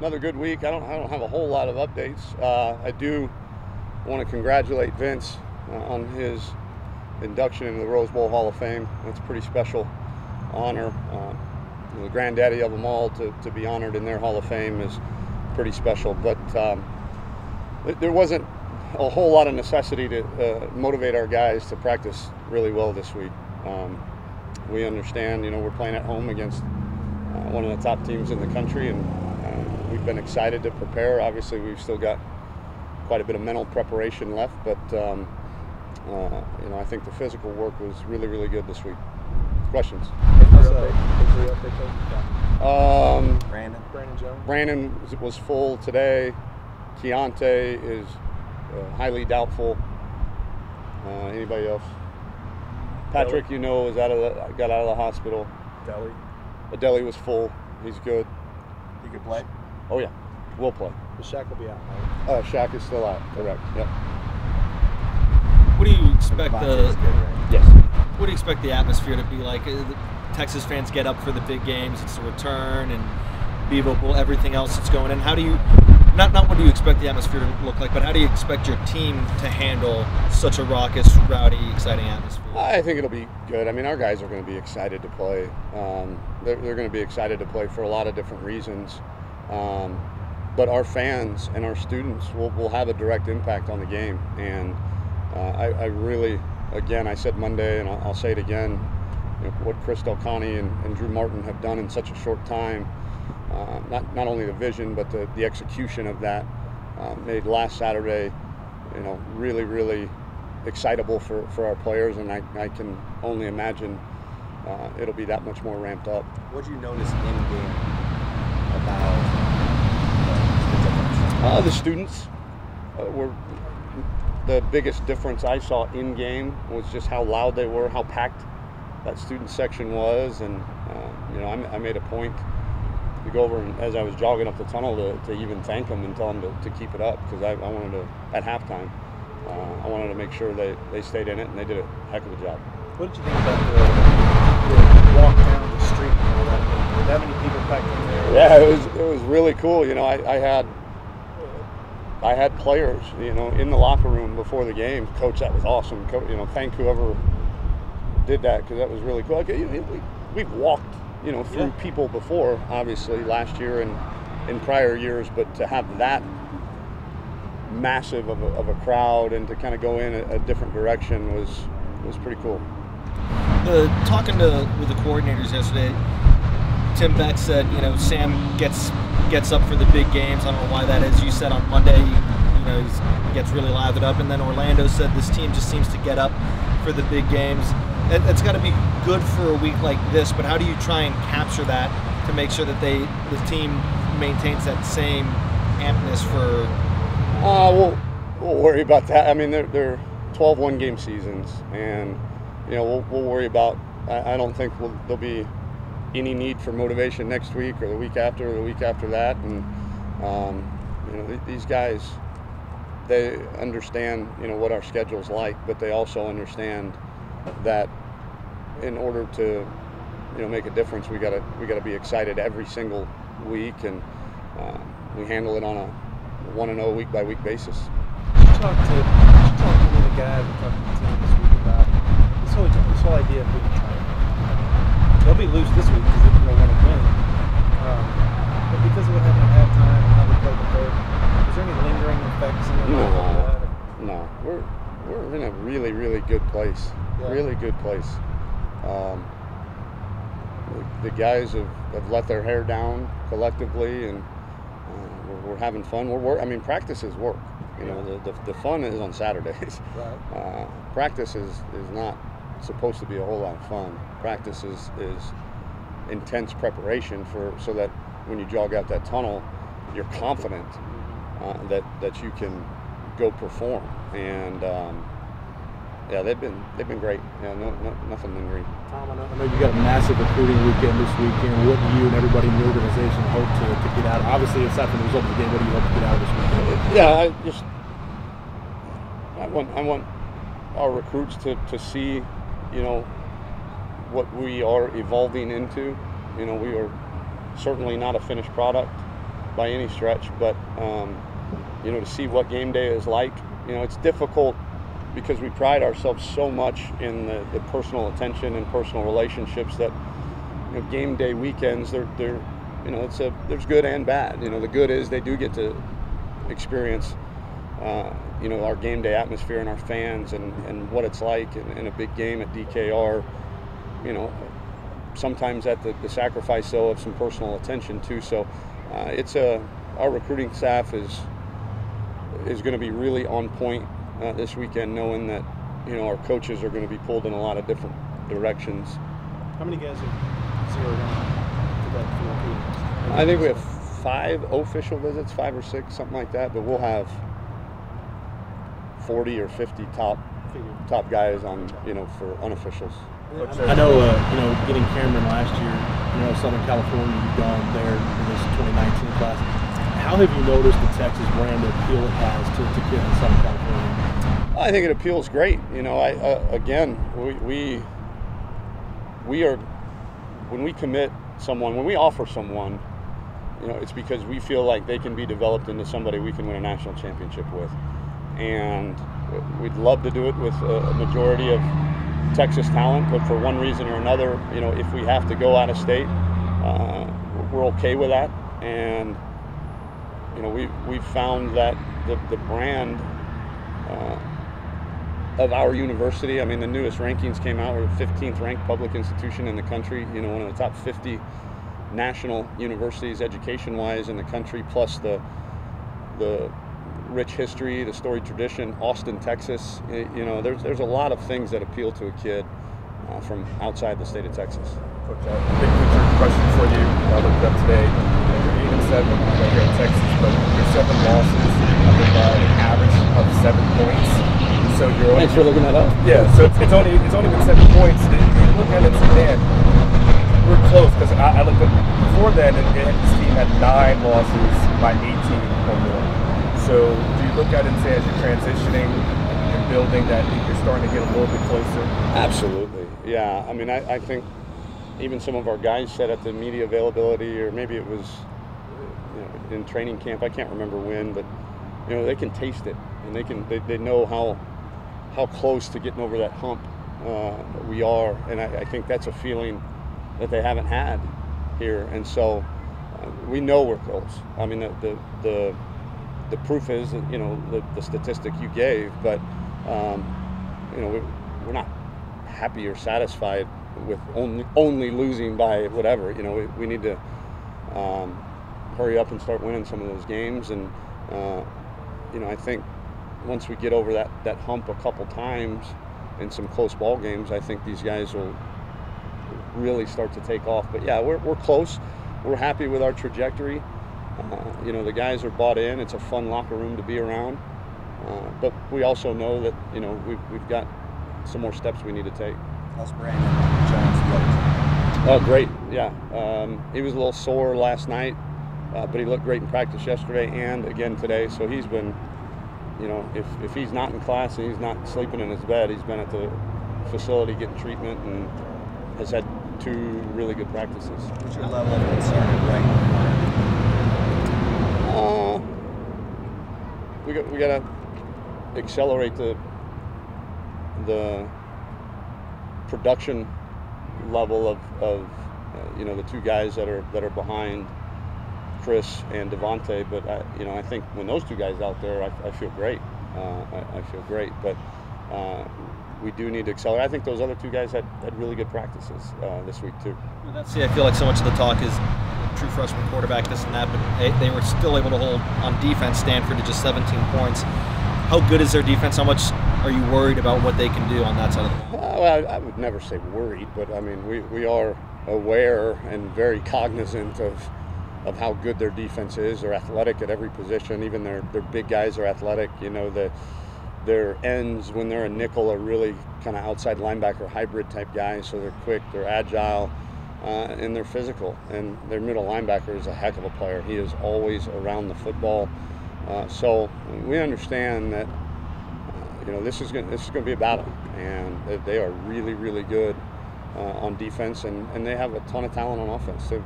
Another good week. I don't have a whole lot of updates. I do want to congratulate Vince on his induction into the Rose Bowl Hall of Fame. That's a pretty special honor. The granddaddy of them all to be honored in their Hall of Fame is pretty special. But there wasn't a whole lot of necessity to motivate our guys to practice really well this week. We understand, we're playing at home against one of the top teams in the country, and we've been excited to prepare. Obviously, we've still got quite a bit of mental preparation left, but I think the physical work was really, really good this week. Questions? Brandon Jones. Brandon was full today. Keontae is highly doubtful. Anybody else? Patrick, is got out of the hospital. Deli was full. He's good. He could play? Oh yeah, we'll play. But Shaq will be out, right? Shaq is still out. Correct. Yep. What do you expect Yes. What do you expect the atmosphere to be like? The Texas fans get up for the big games. It's the return and Bevo Bowl, everything else that's going in. How do you not what do you expect the atmosphere to look like, but how do you expect your team to handle such a raucous, rowdy, exciting atmosphere? I think it'll be good. I mean, our guys are going to be excited to play. They're going to be excited to play for a lot of different reasons. But our fans and our students will have a direct impact on the game. And I really, again, I said Monday, and I'll say it again, what Chris Delconte and Drew Martin have done in such a short time, not only the vision, but the execution of that made last Saturday, really, really excitable for our players, and I can only imagine it'll be that much more ramped up. What did you notice in game about the difference? The students were the biggest difference I saw in game was just how loud they were, how packed that student section was, and I made a point to go over, and as I was jogging up the tunnel to even thank them and tell them to keep it up, because I wanted to, at halftime, I wanted to make sure they stayed in it, and they did a heck of a job. What did you think about the walk down the street and all that? Were that many people packed in there? Yeah, it was really cool. I had players, in the locker room before the game. Coach, that was awesome. Thank whoever did that, because that was really cool. We've walked, through people before, obviously, last year and in prior years, but to have that massive of a crowd and to kind of go in a different direction was pretty cool. Talking with the coordinators yesterday, Tim Beck said, Sam gets up for the big games. I don't know why that is. You said on Monday, he gets really lathered up, and then Orlando said this team just seems to get up for the big games. It's got to be good for a week like this, but how do you try and capture that to make sure that the team maintains that same ampness for? We'll worry about that. I mean, they're 12 one-game seasons, and we'll worry about. I don't think there'll be any need for motivation next week or the week after or the week after that. And these guys, they understand what our schedule's like, but they also understand that in order to make a difference, we gotta be excited every single week, and we handle it on a 1-0 week by week basis. Did you talk to the guys and talk to the team this week about this whole idea of being tired? They'll be loose this week because they're going to win. But because of what happened at halftime and how they played the third, is there any lingering effects in the No. We're in a really, really good place. Yeah. Really good place. The guys have let their hair down collectively, and we're having fun. Practice is work. The fun is on Saturdays. Right. Practice is not supposed to be a whole lot of fun. Practice is intense preparation so that when you jog out that tunnel, you're confident that you can go perform. And they've been great. Nothing lingering. Tom, I know you got a massive recruiting weekend this weekend. What do you and everybody in the organization hope to get out of? Obviously, aside from the result of the game, what do you hope to get out of this weekend? I want our recruits to see, what we are evolving into. We are certainly not a finished product. by any stretch, but you know, to see what game day is like, you know, it's difficult because we pride ourselves so much in the personal attention and personal relationships that, you know, game day weekends, they're you know, there's good and bad. You know, the good is they do get to experience you know, our game day atmosphere and our fans and what it's like in a big game at DKR, you know, sometimes at the sacrifice though of some personal attention too. So our recruiting staff is going to be really on point this weekend, knowing that, you know, our coaches are going to be pulled in a lot of different directions. How many guys have zeroed in to that field? I think we have 5 official visits, 5 or 6, something like that, but we'll have 40 or 50 top guys on, you know, for unofficials. I know, you know, getting Herman last year, you know, Southern California, you've gone there in this 2019 class. How have you noticed the Texas brand appeal it has to kids in Southern California? I think it appeals great. You know, again, we are, when we commit someone, when we offer someone, you know, it's because we feel like they can be developed into somebody we can win a national championship with. And we'd love to do it with a majority of Texas talent, but for one reason or another, you know, if we have to go out of state, we're okay with that. And you know, we've found that the brand of our university, I mean, the newest rankings came out, we're the 15th ranked public institution in the country, you know, one of the top 50 national universities education-wise in the country, plus the rich history, the storied tradition. Austin, Texas, you know, there's a lot of things that appeal to a kid from outside the state of Texas. Coach, big picture question for you. I looked up today. You're 8-7 here in Texas, but your 7 losses have been by an average of 7 points. So you're only, thanks for looking that up. Yeah, so it's only been 7 points. You look at it and say, man, we're close, because I looked up before then, and this team had 9 losses by 18 or more. So do you look at it and say, as you're transitioning and building, that you're starting to get a little bit closer? Absolutely, yeah. I mean, I think even some of our guys said at the media availability, or maybe it was, you know, in training camp, I can't remember when, but you know, they can taste it, and they know how close to getting over that hump we are, and I think that's a feeling that they haven't had here, and so we know we're close. I mean, the proof is, you know, the statistic you gave, but you know, we're not happy or satisfied with only losing by whatever. You know, we need to hurry up and start winning some of those games, and you know, I think once we get over that hump a couple times in some close ball games, I think these guys will really start to take off. But yeah, we're close. We're happy with our trajectory. You know, the guys are bought in. It's a fun locker room to be around. But we also know that, you know, we've got some more steps we need to take. How's Brandon Jones? Oh, great. Yeah. He was a little sore last night, but he looked great in practice yesterday and again today. So he's been, you know, if he's not in class and he's not sleeping in his bed, he's been at the facility getting treatment and has had 2 really good practices. What's your level of concern right we got to accelerate the production level of you know, the 2 guys that are behind Chris and Devontae. But you know, I think when those 2 guys out there, I feel great. I feel great, but we do need to accelerate. I think those other 2 guys had really good practices this week too. See, I feel like so much of the talk is true freshman quarterback, this and that, but they were still able to hold on defense Stanford to just 17 points. How good is their defense? How much are you worried about what they can do on that side of the ball? Well, I would never say worried, but I mean, we are aware and very cognizant of how good their defense is. They're athletic at every position. Even their big guys are athletic. You know, their ends, when they're a nickel, are really kind of outside linebacker hybrid type guys. So they're quick, they're agile, and they're physical. And their middle linebacker is a heck of a player. He is always around the football. So we understand that you know, this is going to be a battle, and they are really, really good on defense, and they have a ton of talent on offense too.